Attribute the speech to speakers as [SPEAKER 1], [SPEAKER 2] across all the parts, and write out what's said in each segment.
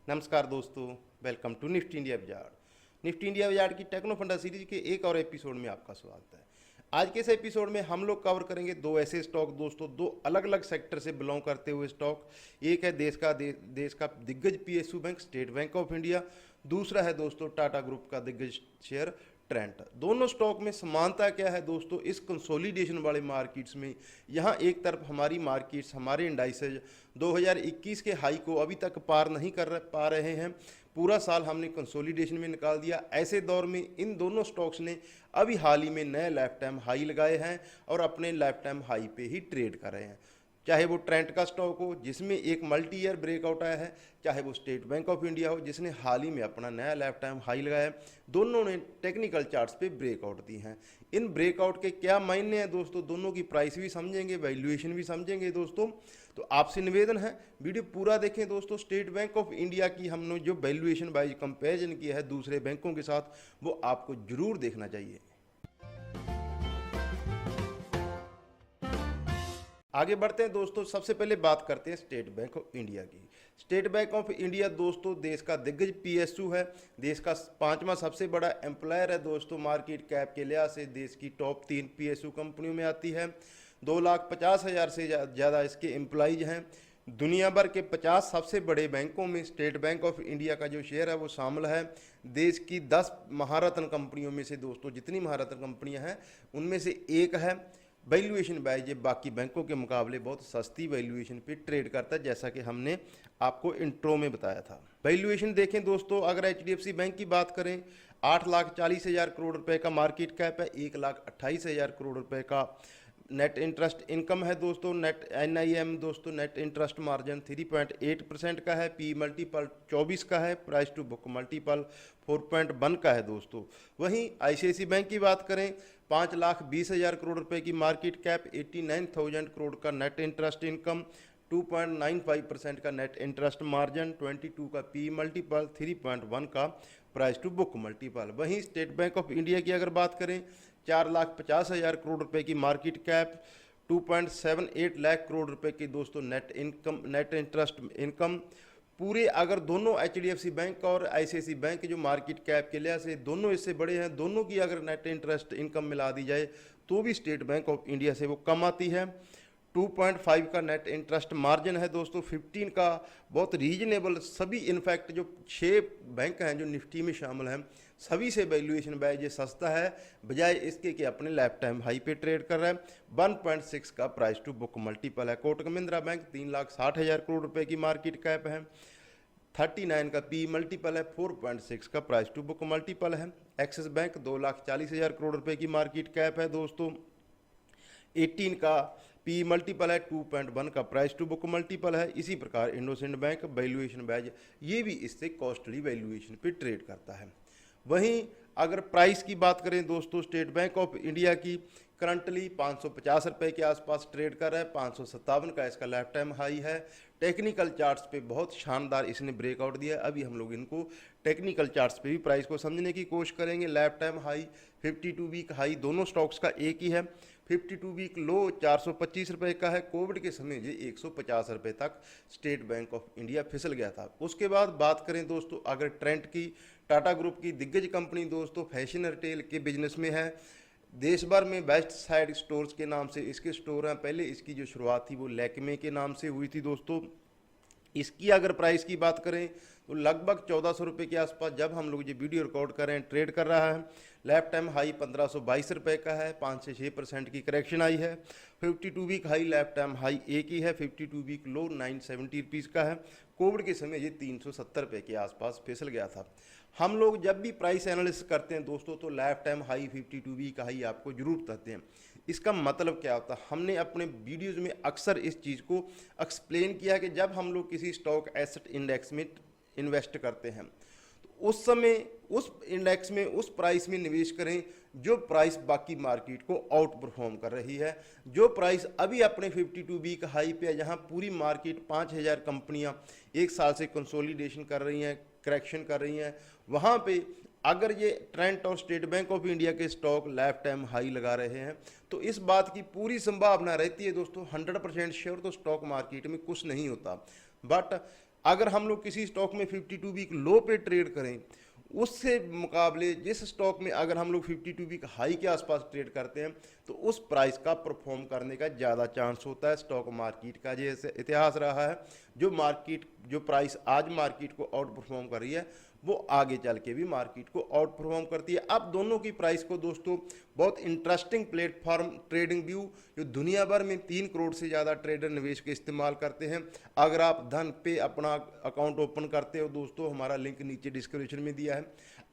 [SPEAKER 1] नमस्कार दोस्तों, welcome to Nifty India बाजार। निफ्टी इंडिया बाजार की टेक्नो फंडा सीरीज के एक और एपिसोड में आपका स्वागत है। आज के इस एपिसोड में हम लोग कवर करेंगे दो ऐसे स्टॉक दोस्तों, दो अलग अलग सेक्टर से बिलोंग करते हुए स्टॉक। एक है देश का दिग्गज PSU bank state bank of India, दूसरा है दोस्तों टाटा ग्रुप का दिग्गज शेयर ट्रेंट। दोनों स्टॉक में समानता क्या है दोस्तों? इस कंसोलिडेशन वाले मार्केट्स में यहाँ एक तरफ हमारी मार्केट्स, हमारे इंडाइसेज 2021 के हाई को अभी तक पार नहीं पा रहे हैं। पूरा साल हमने कंसोलिडेशन में निकाल दिया। ऐसे दौर में इन दोनों स्टॉक्स ने अभी हाल ही में नए लाइफ टाइम हाई लगाए हैं और अपने लाइफ टाइम हाई पे ही ट्रेड कर रहे हैं। चाहे वो ट्रेंट का स्टॉक हो जिसमें एक मल्टी ईयर ब्रेकआउट आया है, चाहे वो स्टेट बैंक ऑफ इंडिया हो जिसने हाल ही में अपना नया लाइफ टाइम हाई लगाया है, दोनों ने टेक्निकल चार्ट्स पे ब्रेकआउट दी हैं। इन ब्रेकआउट के क्या मायने हैं दोस्तों? दोनों की प्राइस भी समझेंगे, वैल्यूएशन भी समझेंगे दोस्तों। तो आपसे निवेदन है वीडियो पूरा देखें दोस्तों। स्टेट बैंक ऑफ इंडिया की हमने जो वैल्यूएशन वाइज कंपेरिजन किया है दूसरे बैंकों के साथ, वो आपको जरूर देखना चाहिए। आगे बढ़ते हैं दोस्तों। सबसे पहले बात करते हैं स्टेट बैंक ऑफ इंडिया की। स्टेट बैंक ऑफ इंडिया दोस्तों देश का दिग्गज पीएसयू है, देश का पांचवा सबसे बड़ा एम्प्लॉयर है दोस्तों। मार्केट कैप के लिहाज से देश की टॉप 3 पीएसयू कंपनियों में आती है। 2,50,000 से ज़्यादा इसके एम्प्लॉइज हैं। दुनिया भर के 50 सबसे बड़े बैंकों में स्टेट बैंक ऑफ इंडिया का जो शेयर है वो शामिल है। देश की 10 महारत्न कंपनियों में से दोस्तों, जितनी महारत्न कंपनियां हैं उनमें से एक है। वैल्यूएशन वाइज ये बाकी बैंकों के मुकाबले बहुत सस्ती वैल्यूएशन पे ट्रेड करता है, जैसा कि हमने आपको इंट्रो में बताया था। वैल्यूएशन देखें दोस्तों, अगर एचडीएफसी बैंक की बात करें 8,40,000 करोड़ रुपए का मार्केट कैप है, 1,28,000 करोड़ रुपए का नेट इंटरेस्ट इनकम है दोस्तों। नेट एनआईएम दोस्तों नेट इंटरेस्ट मार्जिन 3.8% का है। पी मल्टीपल 24 का है। प्राइस टू बुक मल्टीपल 4.1 का है दोस्तों। वहीं आईसीआईसी बैंक की बात करें 5,20,000 करोड़ रुपए की मार्केट कैप, 89,000 करोड़ का नेट इंटरेस्ट इनकम, 2.95% का नेट इंटरेस्ट मार्जिन, 22 का पी मल्टीपल, 3.1 का प्राइस टू बुक मल्टीपल। वहीं स्टेट बैंक ऑफ इंडिया की अगर बात करें 4,50,000 करोड़ रुपए की मार्केट कैप, 2.78 लाख करोड़ रुपए की दोस्तों net income, net interest income. पूरे अगर दोनों एचडीएफसी बैंक और आईसीआईसी बैंक की जो मार्केट कैप के लिहाज से दोनों इससे बड़े हैं, दोनों की अगर नेट इंटरेस्ट इनकम मिला दी जाए तो भी स्टेट बैंक ऑफ इंडिया से वो कम आती है। 2.5 का नेट इंटरेस्ट मार्जिन है दोस्तों, 15 का बहुत रीजनेबल। सभी इनफैक्ट जो 6 बैंक हैं जो निफ्टी में शामिल हैं, सभी से वैल्यूएशन वाइज ये सस्ता है, बजाय इसके कि अपने लाइफ टाइम हाई पे ट्रेड कर रहा है। 1.6 का प्राइस टू बुक मल्टीपल है। कोटक महिंद्रा बैंक 3,60,000 करोड़ रुपए की मार्केट कैप है, 39 का पी मल्टीपल है, 4.6 का प्राइस टू बुक मल्टीपल है। एक्सिस बैंक 2,40,000 करोड़ रुपए की मार्केट कैप है दोस्तों, 18 का पी मल्टीपल है, 2.1 का प्राइस टू बुक मल्टीपल है। इसी प्रकार इंडोसिंड बैंक वैल्यूएशन वाइज ये भी इससे कॉस्टली वैल्यूएशन पे ट्रेड करता है। वहीं अगर प्राइस की बात करें दोस्तों, स्टेट बैंक ऑफ इंडिया की करंटली 550 रुपये के आसपास ट्रेड कर रहा है, 557 का इसका लाइफ टाइम हाई है। टेक्निकल चार्ट्स पे बहुत शानदार इसने ब्रेकआउट दिया है। अभी हम लोग इनको टेक्निकल चार्ट्स पे भी प्राइस को समझने की कोशिश करेंगे। Lifetime high 52 week high दोनों स्टॉक्स का एक ही है। 52 वीक लो 425 रुपये का है। कोविड के समय ये 150 रुपये तक स्टेट बैंक ऑफ इंडिया फिसल गया था। उसके बाद बात करें दोस्तों अगर ट्रेंट की, टाटा ग्रुप की दिग्गज कंपनी दोस्तों फैशन रिटेल के बिजनेस में है। देश भर में बेस्ट साइड स्टोर्स के नाम से इसके स्टोर हैं। पहले इसकी जो शुरुआत थी वो लैक्मे के नाम से हुई थी दोस्तों। इसकी अगर प्राइस की बात करें तो लगभग 1,400 रुपये के आसपास जब हम लोग ये वीडियो रिकॉर्ड कर रहे हैं ट्रेड कर रहा है। लाइफ टाइम हाई 1,522 रुपये का है, 5 से 6% की करेक्शन आई है। 52 week high lifetime high एक ही है, 52 वीक लो 970 रुपीज़ का है। कोविड के समय ये 370 रुपये के आसपास फिसल गया था। हम लोग जब भी प्राइस एनालिसिस करते हैं दोस्तों तो lifetime high 52 week high आपको जरूर बताते हैं। इसका मतलब क्या होता है? हमने अपने वीडियोज़ में अक्सर इस चीज़ को एक्सप्लेन किया कि जब हम लोग किसी स्टॉक एसेट इंडेक्स में इन्वेस्ट करते हैं तो उस समय उस इंडेक्स में उस प्राइस में निवेश करें जो प्राइस बाकी मार्केट को आउट परफॉर्म कर रही है। जो प्राइस अभी अपने 52 वीक हाई पे है, जहां पूरी मार्केट 5,000 कंपनियां एक साल से कंसोलिडेशन कर रही हैं, करेक्शन कर रही हैं, वहां पे अगर ये ट्रेंट और स्टेट बैंक ऑफ इंडिया के स्टॉक लाइफ टाइम हाई लगा रहे हैं तो इस बात की पूरी संभावना रहती है दोस्तों 100% श्योर तो स्टॉक मार्केट में कुछ नहीं होता। बट अगर हम लोग किसी स्टॉक में 52 वीक लो पे ट्रेड करें, उससे मुकाबले जिस स्टॉक में अगर हम लोग 52 वीक हाई के आसपास ट्रेड करते हैं तो उस प्राइस का परफॉर्म करने का ज़्यादा चांस होता है। स्टॉक मार्केट का जैसे इतिहास रहा है, जो प्राइस आज मार्केट को आउट परफॉर्म कर रही है वो आगे चल के भी मार्केट को आउट परफॉर्म करती है। अब दोनों की प्राइस को दोस्तों बहुत इंटरेस्टिंग प्लेटफॉर्म ट्रेडिंग व्यू, जो दुनिया भर में 3 करोड़ से ज़्यादा ट्रेडर निवेश के इस्तेमाल करते हैं। अगर आप धन पे अपना अकाउंट ओपन करते हो दोस्तों, हमारा लिंक नीचे डिस्क्रिप्शन में दिया है,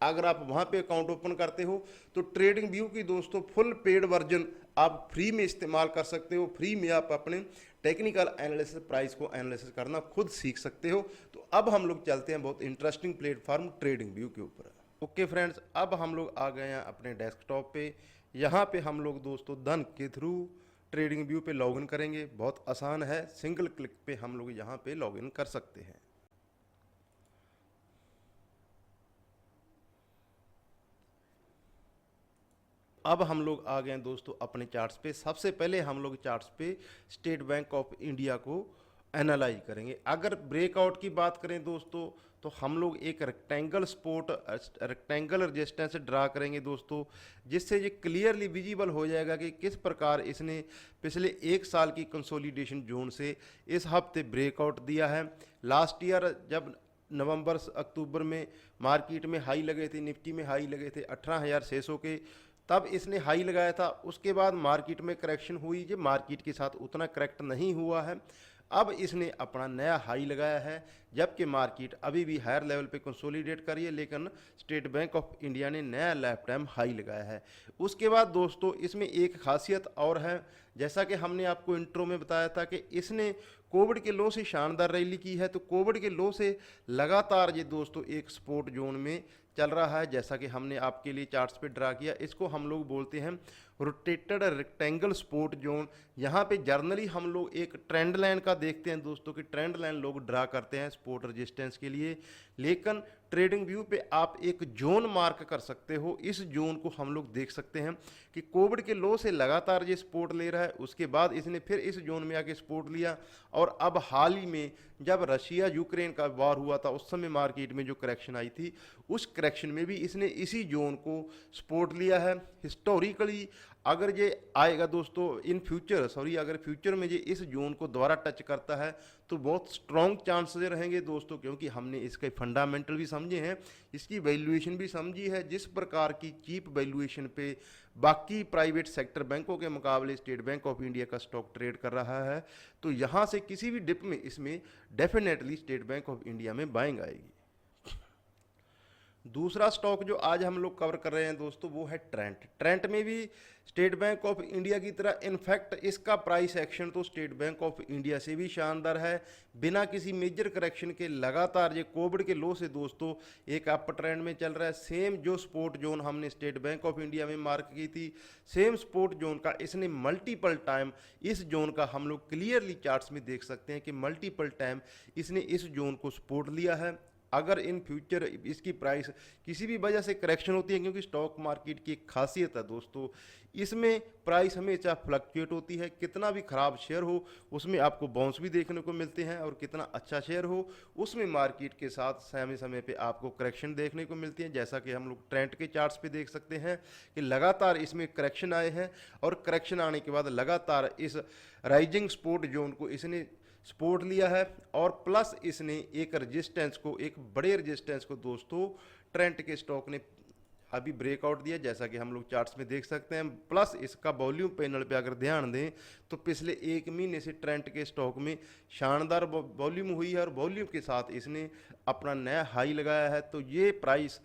[SPEAKER 1] अगर आप वहाँ पे अकाउंट ओपन करते हो तो ट्रेडिंग व्यू की दोस्तों फुल पेड वर्जन आप फ्री में इस्तेमाल कर सकते हो। फ्री में आप अपने टेक्निकल एनालिसिस, प्राइस को एनालिसिस करना खुद सीख सकते हो। तो अब हम लोग चलते हैं बहुत इंटरेस्टिंग प्लेटफॉर्म ट्रेडिंग व्यू के ऊपर। ओके फ्रेंड्स, अब हम लोग आ गए हैं अपने डेस्कटॉप पे। यहाँ पे हम लोग दोस्तों धन के थ्रू ट्रेडिंग व्यू पे लॉगिन करेंगे। बहुत आसान है, सिंगल क्लिक पे हम लोग यहाँ पे लॉगिन कर सकते हैं। अब हम लोग आ गए हैं दोस्तों अपने चार्ट्स पे। सबसे पहले हम लोग चार्ट्स पे स्टेट बैंक ऑफ इंडिया को एनालाइज करेंगे। अगर ब्रेकआउट की बात करें दोस्तों तो हम लोग एक रेक्टेंगल रेजिस्टेंस ड्रा करेंगे दोस्तों, जिससे ये क्लियरली विजिबल हो जाएगा कि किस प्रकार इसने पिछले 1 साल की कंसोलिडेशन जोन से इस हफ्ते ब्रेकआउट दिया है। लास्ट ईयर जब नवंबर अक्टूबर में मार्केट में हाई लगे थे, निफ्टी में हाई लगे थे 18,600 के, तब इसने हाई लगाया था। उसके बाद मार्केट में करेक्शन हुई, जो मार्केट के साथ उतना करेक्ट नहीं हुआ है। अब इसने अपना नया हाई लगाया है, जबकि मार्केट अभी भी हायर लेवल पे कंसोलिडेट करी है, लेकिन स्टेट बैंक ऑफ इंडिया ने नया लाइफ टाइम हाई लगाया है। उसके बाद दोस्तों इसमें एक खासियत और है, जैसा कि हमने आपको इंट्रो में बताया था कि इसने कोविड के लो से शानदार रैली की है। तो कोविड के लो से लगातार ये दोस्तों एक सपोर्ट जोन में चल रहा है, जैसा कि हमने आपके लिए चार्ट्स पे ड्रा किया। इसको हम लोग बोलते हैं रोटेटेड रेक्टेंगल सपोर्ट जोन। यहाँ पे जर्नली हम लोग एक ट्रेंड लाइन का देखते हैं दोस्तों कि ट्रेंड लाइन लोग ड्रा करते हैं सपोर्ट रेजिस्टेंस के लिए, लेकिन ट्रेडिंग व्यू पे आप एक जोन मार्क कर सकते हो। इस जोन को हम लोग देख सकते हैं कि कोविड के लो से लगातार ये सपोर्ट ले रहा है, उसके बाद इसने फिर इस जोन में आके सपोर्ट लिया, और अब हाल ही में जब रशिया यूक्रेन का वार हुआ था उस समय मार्केट में जो करेक्शन आई थी, उस करेक्शन में भी इसने इसी जोन को सपोर्ट लिया है। हिस्टोरिकली अगर ये आएगा दोस्तों अगर फ्यूचर में ये इस जोन को दोबारा टच करता है तो बहुत स्ट्रॉन्ग चांसेस रहेंगे दोस्तों, क्योंकि हमने इसके फंडामेंटल भी समझे हैं, इसकी वैल्यूएशन भी समझी है। जिस प्रकार की चीप वैल्यूएशन पे बाकी प्राइवेट सेक्टर बैंकों के मुकाबले स्टेट बैंक ऑफ इंडिया का स्टॉक ट्रेड कर रहा है, तो यहाँ से किसी भी डिप में इसमें definitely state bank of India में बाइंग आएगी। दूसरा स्टॉक जो आज हम लोग कवर कर रहे हैं दोस्तों वो है ट्रेंट में भी स्टेट बैंक ऑफ इंडिया की तरह, इनफैक्ट इसका प्राइस एक्शन तो स्टेट बैंक ऑफ इंडिया से भी शानदार है। बिना किसी मेजर करेक्शन के लगातार ये कोविड के लो से दोस्तों एक अप ट्रेंड में चल रहा है। सेम जो सपोर्ट जोन हमने स्टेट बैंक ऑफ इंडिया में मार्क की थी, सेम सपोर्ट जोन का इसने मल्टीपल टाइम, इस जोन का हम लोग क्लियरली चार्ट्स में देख सकते हैं कि मल्टीपल टाइम इसने इस जोन को सपोर्ट लिया है। अगर इन फ्यूचर इसकी प्राइस किसी भी वजह से करेक्शन होती है, क्योंकि स्टॉक मार्केट की एक खासियत है दोस्तों, इसमें प्राइस हमेशा फ्लक्चुएट होती है। कितना भी ख़राब शेयर हो उसमें आपको बाउंस भी देखने को मिलते हैं, और कितना अच्छा शेयर हो उसमें मार्केट के साथ समय समय पे आपको करेक्शन देखने को मिलती है। जैसा कि हम लोग ट्रेंड के चार्ट्स पे देख सकते हैं कि लगातार इसमें करेक्शन आए हैं, और करेक्शन आने के बाद लगातार इस राइजिंग सपोर्ट जोन को इसने सपोर्ट लिया है, और प्लस इसने एक रेजिस्टेंस को, एक बड़े रेजिस्टेंस को दोस्तों ट्रेंड के स्टॉक ने अभी ब्रेकआउट दिया, जैसा कि हम लोग चार्ट्स में देख सकते हैं। प्लस इसका वॉल्यूम पैनल पे अगर ध्यान दें तो पिछले 1 महीने से ट्रेंड के स्टॉक में शानदार वॉल्यूम हुई है, और वॉल्यूम के साथ इसने अपना नया हाई लगाया है। तो ये प्राइस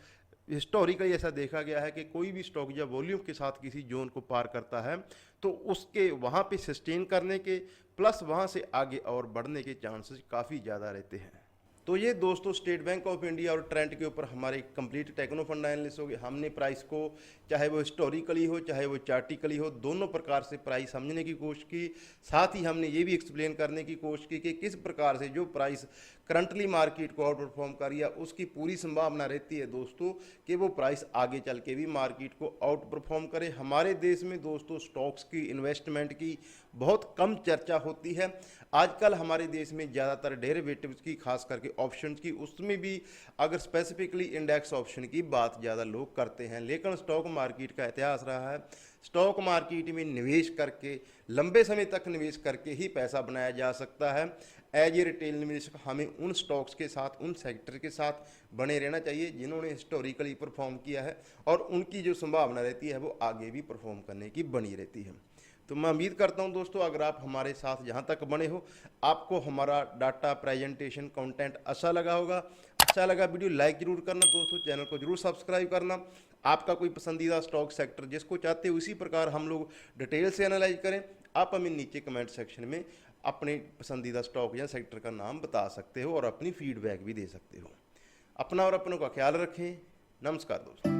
[SPEAKER 1] हिस्टोरिकली ऐसा देखा गया है कि कोई भी स्टॉक जब वॉल्यूम के साथ किसी जोन को पार करता है तो उसके वहाँ पे सस्टेन करने के प्लस वहाँ से आगे और बढ़ने के चांसेस काफ़ी ज़्यादा रहते हैं। तो ये दोस्तों स्टेट बैंक ऑफ इंडिया और ट्रेंड के ऊपर हमारे कंप्लीट टेक्नो फंड एनालिसिस हो गए। हमने प्राइस को चाहे वो हिस्टोरिकली हो चाहे वो चार्टिकली हो, दोनों प्रकार से प्राइस समझने की कोशिश की। साथ ही हमने ये भी एक्सप्लेन करने की कोशिश की कि किस प्रकार से जो प्राइस करंटली मार्केट को आउट परफॉर्म कर रही है, उसकी पूरी संभावना रहती है दोस्तों कि वो प्राइस आगे चल के भी मार्केट को आउट परफॉर्म करे। हमारे देश में दोस्तों स्टॉक्स की, इन्वेस्टमेंट की बहुत कम चर्चा होती है। आजकल हमारे देश में ज़्यादातर डेरिवेटिव्स की, खास करके ऑप्शंस की, उसमें भी अगर स्पेसिफिकली इंडेक्स ऑप्शन की बात ज़्यादा लोग करते हैं, लेकिन स्टॉक मार्केट का इतिहास रहा है स्टॉक मार्केट में निवेश करके, लंबे समय तक निवेश करके ही पैसा बनाया जा सकता है। एज ए रिटेल निवेशक हमें उन स्टॉक्स के साथ, उन सेक्टर के साथ बने रहना चाहिए जिन्होंने हिस्टोरिकली परफॉर्म किया है और उनकी जो संभावना रहती है वो आगे भी परफॉर्म करने की बनी रहती है। तो मैं उम्मीद करता हूं दोस्तों अगर आप हमारे साथ यहाँ तक बने हो, आपको हमारा डाटा, प्रेजेंटेशन, कंटेंट अच्छा लगा होगा। अच्छा लगा वीडियो लाइक जरूर करना दोस्तों, चैनल को जरूर सब्सक्राइब करना। आपका कोई पसंदीदा स्टॉक सेक्टर जिसको चाहते हो इसी प्रकार हम लोग डिटेल से एनालाइज करें, आप हमें नीचे कमेंट सेक्शन में अपने पसंदीदा स्टॉक या सेक्टर का नाम बता सकते हो और अपनी फीडबैक भी दे सकते हो। अपना और अपनों का ख्याल रखें। नमस्कार दोस्तों।